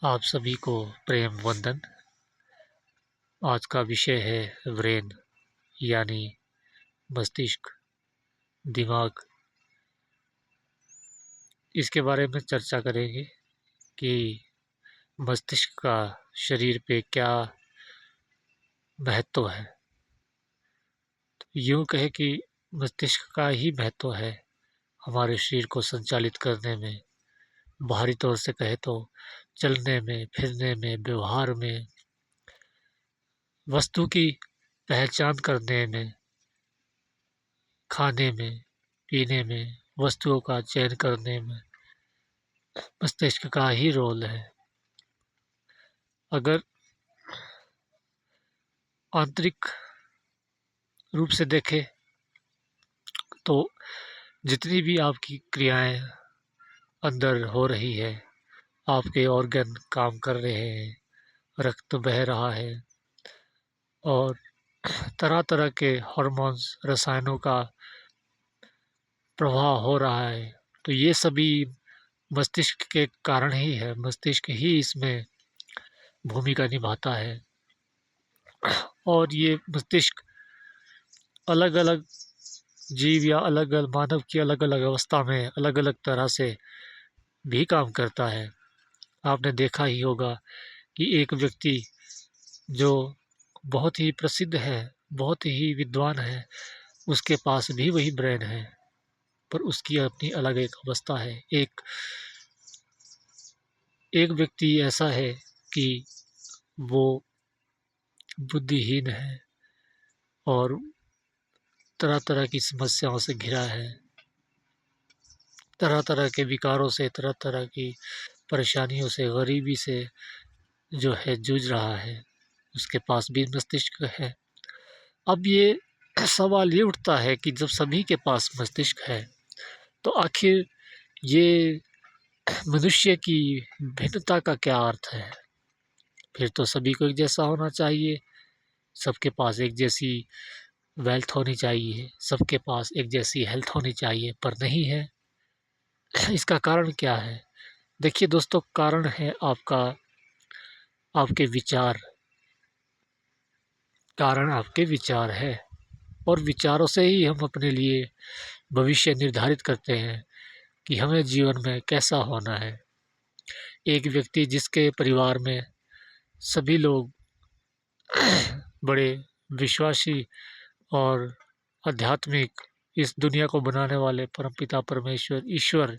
आप सभी को प्रेम वंदन। आज का विषय है ब्रेन यानी मस्तिष्क, दिमाग। इसके बारे में चर्चा करेंगे कि मस्तिष्क का शरीर पे क्या महत्व है। तो यूँ कहे कि मस्तिष्क का ही महत्व है हमारे शरीर को संचालित करने में। बाहरी तौर से कहे तो चलने में, फिरने में, व्यवहार में, वस्तु की पहचान करने में, खाने में, पीने में, वस्तुओं का चयन करने में मस्तिष्क का ही रोल है। अगर आंतरिक रूप से देखें तो जितनी भी आपकी क्रियाएं अंदर हो रही है, आपके ऑर्गन काम कर रहे हैं, रक्त बह रहा है और तरह तरह के हार्मोन्स, रसायनों का प्रवाह हो रहा है, तो ये सभी मस्तिष्क के कारण ही है। मस्तिष्क ही इसमें भूमिका निभाता है। और ये मस्तिष्क अलग अलग जीव या अलग अलग मानव की अलग अलग अवस्था में अलग अलग तरह से भी काम करता है। आपने देखा ही होगा कि एक व्यक्ति जो बहुत ही प्रसिद्ध है, बहुत ही विद्वान है, उसके पास भी वही ब्रेन है, पर उसकी अपनी अलग एक अवस्था है। एक व्यक्ति ऐसा है कि वो बुद्धिहीन है और तरह तरह की समस्याओं से घिरा है, तरह तरह के विकारों से, तरह तरह की परेशानियों से, गरीबी से जो है जूझ रहा है। उसके पास भी मस्तिष्क है। अब ये सवाल ये उठता है कि जब सभी के पास मस्तिष्क है तो आखिर ये मनुष्य की भिन्नता का क्या अर्थ है। फिर तो सभी को एक जैसा होना चाहिए, सबके पास एक जैसी वेल्थ होनी चाहिए, सबके पास एक जैसी हेल्थ होनी चाहिए, पर नहीं है। इसका कारण क्या है? देखिए दोस्तों, कारण है आपके विचार। कारण आपके विचार है और विचारों से ही हम अपने लिए भविष्य निर्धारित करते हैं कि हमें जीवन में कैसा होना है। एक व्यक्ति जिसके परिवार में सभी लोग बड़े विश्वासी और आध्यात्मिक, इस दुनिया को बनाने वाले परमपिता परमेश्वर ईश्वर,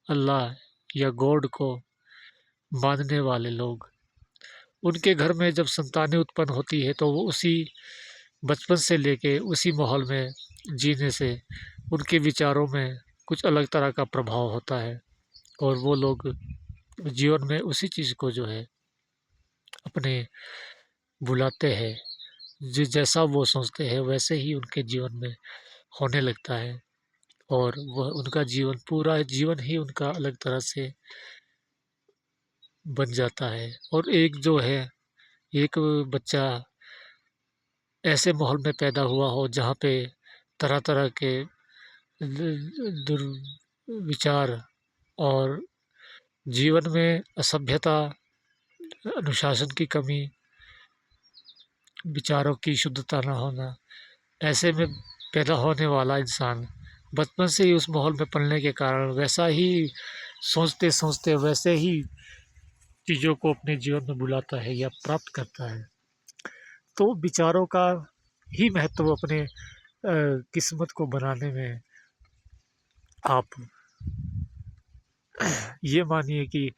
अल्लाह या गॉड को मानने वाले लोग, उनके घर में जब संतानें उत्पन्न होती है तो वो उसी बचपन से लेके उसी माहौल में जीने से उनके विचारों में कुछ अलग तरह का प्रभाव होता है और वो लोग जीवन में उसी चीज़ को जो है अपने बुलाते हैं। जैसा वो सोचते हैं वैसे ही उनके जीवन में होने लगता है और वह उनका जीवन, पूरा जीवन ही उनका अलग तरह से बन जाता है। और एक जो है, एक बच्चा ऐसे माहौल में पैदा हुआ हो जहाँ पे तरह तरह के दुर्विचार और जीवन में असभ्यता, अनुशासन की कमी, विचारों की शुद्धता न होना, ऐसे में पैदा होने वाला इंसान बचपन से ही उस माहौल में पलने के कारण वैसा ही सोचते सोचते वैसे ही चीज़ों को अपने जीवन में बुलाता है या प्राप्त करता है। तो विचारों का ही महत्व अपने किस्मत को बनाने में। आप ये मानिए कि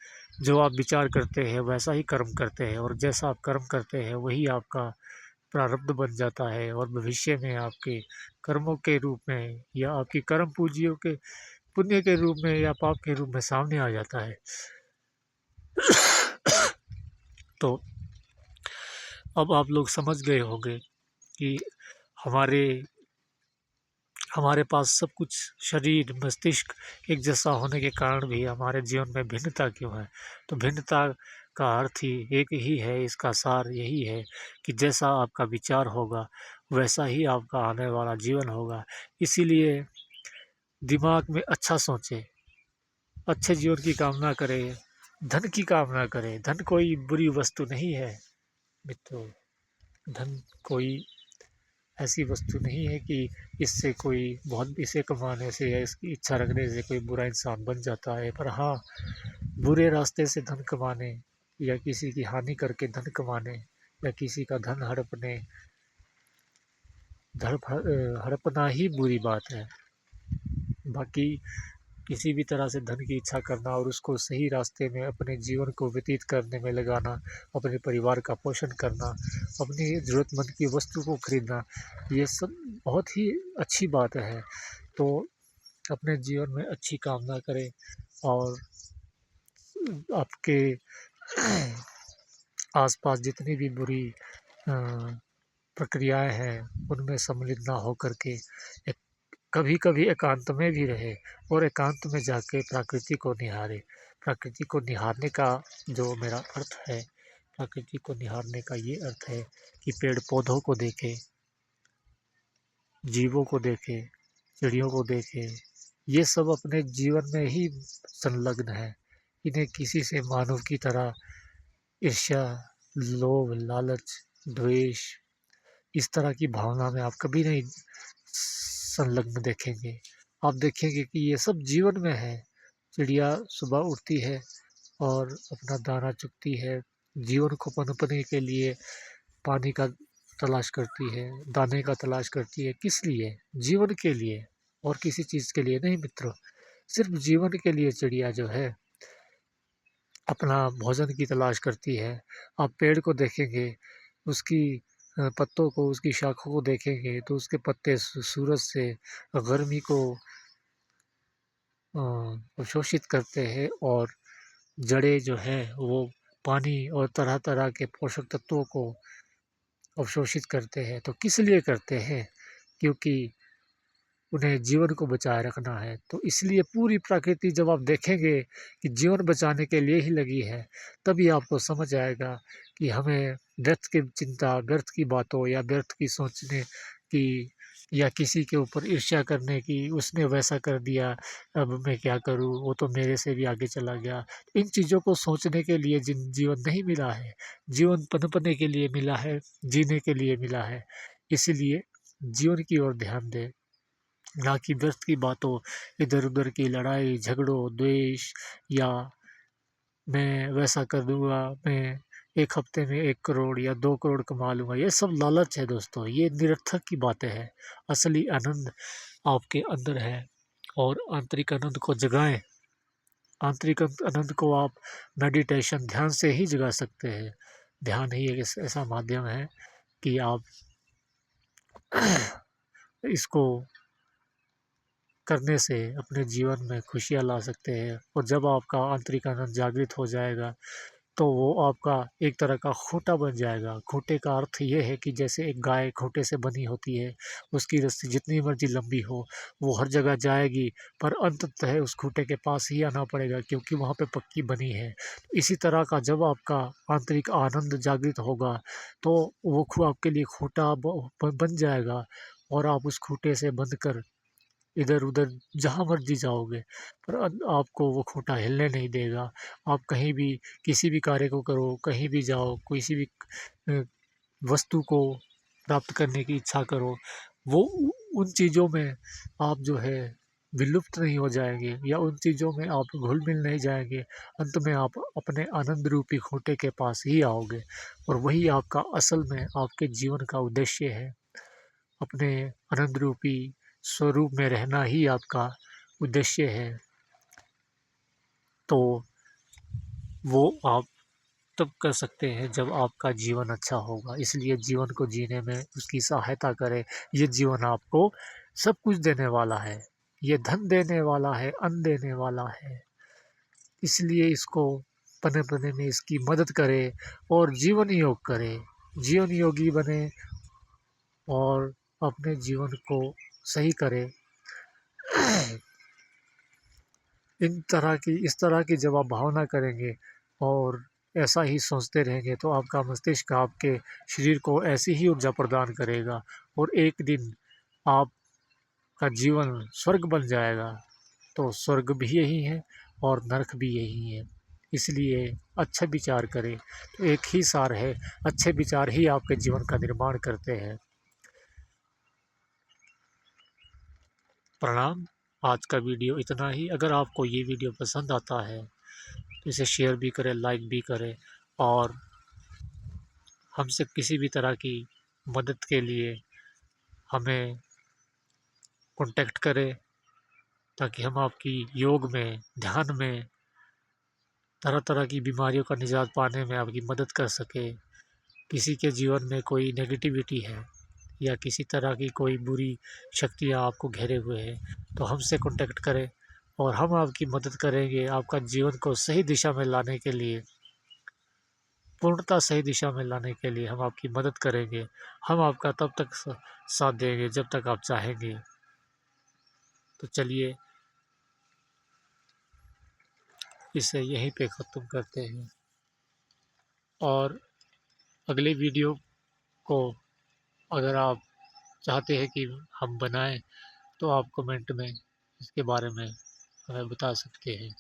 जो आप विचार करते हैं वैसा ही कर्म करते हैं और जैसा आप कर्म करते हैं वही आपका प्रारब्ध बन जाता है और भविष्य में आपके कर्मों के रूप में या आपकी कर्म पूंजियों के पुण्य के रूप में या पाप के रूप में सामने आ जाता है। तो अब आप लोग समझ गए होंगे कि हमारे हमारे पास सब कुछ, शरीर, मस्तिष्क एक जैसा होने के कारण भी हमारे जीवन में भिन्नता क्यों है। तो भिन्नता का अर्थ ही एक ही है, इसका सार यही है कि जैसा आपका विचार होगा वैसा ही आपका आने वाला जीवन होगा। इसीलिए दिमाग में अच्छा सोचें, अच्छे जीवन की कामना करें, धन की कामना करें। धन कोई बुरी वस्तु नहीं है मित्रों। धन कोई ऐसी वस्तु नहीं है कि इससे कोई बहुत इसे कमाने से या इसकी इच्छा रखने से कोई बुरा इंसान बन जाता है। पर हाँ, बुरे रास्ते से धन कमाने या किसी की हानि करके धन कमाने या किसी का धन हड़पना ही बुरी बात है। बाकी किसी भी तरह से धन की इच्छा करना और उसको सही रास्ते में अपने जीवन को व्यतीत करने में लगाना, अपने परिवार का पोषण करना, अपनी ज़रूरतमंद की वस्तु को खरीदना, ये सब बहुत ही अच्छी बात है। तो अपने जीवन में अच्छी कामना करें और आपके आसपास जितनी भी बुरी प्रक्रियाएं हैं उनमें सम्मिलित ना हो करके एक कभी कभी एकांत में भी रहे और एकांत में जाके प्रकृति को निहारे। प्रकृति को निहारने का जो मेरा अर्थ है, प्रकृति को निहारने का ये अर्थ है कि पेड़ पौधों को देखे, जीवों को देखे, चिड़ियों को देखे। ये सब अपने जीवन में ही संलग्न है। इन्हें किसी से मानव की तरह ईर्ष्या, लोभ, लालच, द्वेष, इस तरह की भावना में आप कभी नहीं संलग्न देखेंगे। आप देखेंगे कि ये सब जीवन में है। चिड़िया सुबह उठती है और अपना दाना चुगती है, जीवन को पनपने के लिए पानी का तलाश करती है, दाने का तलाश करती है। किस लिए? जीवन के लिए, और किसी चीज़ के लिए नहीं मित्रों। सिर्फ जीवन के लिए चिड़िया जो है अपना भोजन की तलाश करती है। आप पेड़ को देखेंगे, उसकी पत्तों को, उसकी शाखों को देखेंगे तो उसके पत्ते सूरज से गर्मी को अवशोषित करते हैं और जड़ें जो है वो पानी और तरह तरह के पोषक तत्वों को अवशोषित करते हैं। तो किस लिए करते हैं? क्योंकि उन्हें जीवन को बचाए रखना है। तो इसलिए पूरी प्रकृति जब आप देखेंगे कि जीवन बचाने के लिए ही लगी है, तभी आपको समझ आएगा कि हमें व्यर्थ की चिंता, व्यर्थ की बातों या व्यर्थ की सोचने की या किसी के ऊपर ईर्ष्या करने की, उसने वैसा कर दिया, अब मैं क्या करूँ, वो तो मेरे से भी आगे चला गया। इन चीज़ों को सोचने के लिए जीवन नहीं मिला है। जीवन पनपने के लिए मिला है, जीने के लिए मिला है। इसीलिए जीवन की ओर ध्यान दें, ना कि व्यर्थ की बातों, इधर-उधर की लड़ाई, झगड़ों, द्वेष या मैं वैसा कर दूँगा, मैं 1 हफ्ते में 1 करोड़ या 2 करोड़ कमा लूँगा। ये सब लालच है दोस्तों, ये निरर्थक की बातें हैं। असली आनंद आपके अंदर है और आंतरिक आनंद को जगाएँ। आंतरिक आनंद को आप मेडिटेशन, ध्यान से ही जगा सकते हैं। ध्यान ही एक ऐसा माध्यम है कि आप इसको करने से अपने जीवन में खुशियाँ ला सकते हैं। और जब आपका आंतरिक आनंद जागृत हो जाएगा तो वो आपका एक तरह का खूँटा बन जाएगा। खूँटे का अर्थ ये है कि जैसे एक गाय खूँटे से बनी होती है, उसकी रस्सी जितनी मर्ज़ी लंबी हो, वो हर जगह जाएगी, पर अंततः उस खूँटे के पास ही आना पड़ेगा क्योंकि वहाँ पे पक्की बनी है। इसी तरह का जब आपका आंतरिक आनंद जागृत होगा तो वो आपके लिए खूँटा बन जाएगा और आप उस खूँटे से बंधकर इधर-उधर जहाँ मर्ज़ी जाओगे, पर आपको वो खूँटा हिलने नहीं देगा। आप कहीं भी किसी भी कार्य को करो, कहीं भी जाओ, किसी भी अ, वस्तु को प्राप्त करने की इच्छा करो, वो उन चीज़ों में आप जो है विलुप्त नहीं हो जाएँगे या उन चीज़ों में आप घुल-मिल नहीं जाएँगे। अंत में आप अपने आनंद रूपी खूँटे के पास ही आओगे और वही आपका असल में आपके जीवन का उद्देश्य है। अपने आनंद रूपी स्वरूप में रहना ही आपका उद्देश्य है। तो वो आप तब कर सकते हैं जब आपका जीवन अच्छा होगा। इसलिए जीवन को जीने में उसकी सहायता करें। ये जीवन आपको सब कुछ देने वाला है। ये धन देने वाला है, अन्न देने वाला है। इसलिए इसको पनपने में इसकी मदद करें और जीवन योग करें। जीवन योगी बनें और अपने जीवन को सही करें। इस तरह की जब आप भावना करेंगे और ऐसा ही सोचते रहेंगे तो आपका मस्तिष्क आपके शरीर को ऐसी ही ऊर्जा प्रदान करेगा और एक दिन आपका जीवन स्वर्ग बन जाएगा। तो स्वर्ग भी यही है और नरक भी यही है। इसलिए अच्छे विचार करें। तो एक ही सार है, अच्छे विचार ही आपके जीवन का निर्माण करते हैं। प्रणाम। आज का वीडियो इतना ही। अगर आपको ये वीडियो पसंद आता है तो इसे शेयर भी करें, लाइक भी करें, और हमसे किसी भी तरह की मदद के लिए हमें कांटेक्ट करें, ताकि हम आपकी योग में, ध्यान में, तरह तरह की बीमारियों का निजात पाने में आपकी मदद कर सके। किसी के जीवन में कोई नेगेटिविटी है या किसी तरह की कोई बुरी शक्तियाँ आपको घेरे हुए हैं, तो हमसे कांटेक्ट करें और हम आपकी मदद करेंगे। आपका जीवन को सही दिशा में लाने के लिए, पूर्णतः सही दिशा में लाने के लिए हम आपकी मदद करेंगे। हम आपका तब तक साथ देंगे जब तक आप चाहेंगे। तो चलिए इसे यहीं पे ख़त्म करते हैं, और अगले वीडियो को अगर आप चाहते हैं कि हम बनाएं तो आप कमेंट में इसके बारे में हमें बता सकते हैं।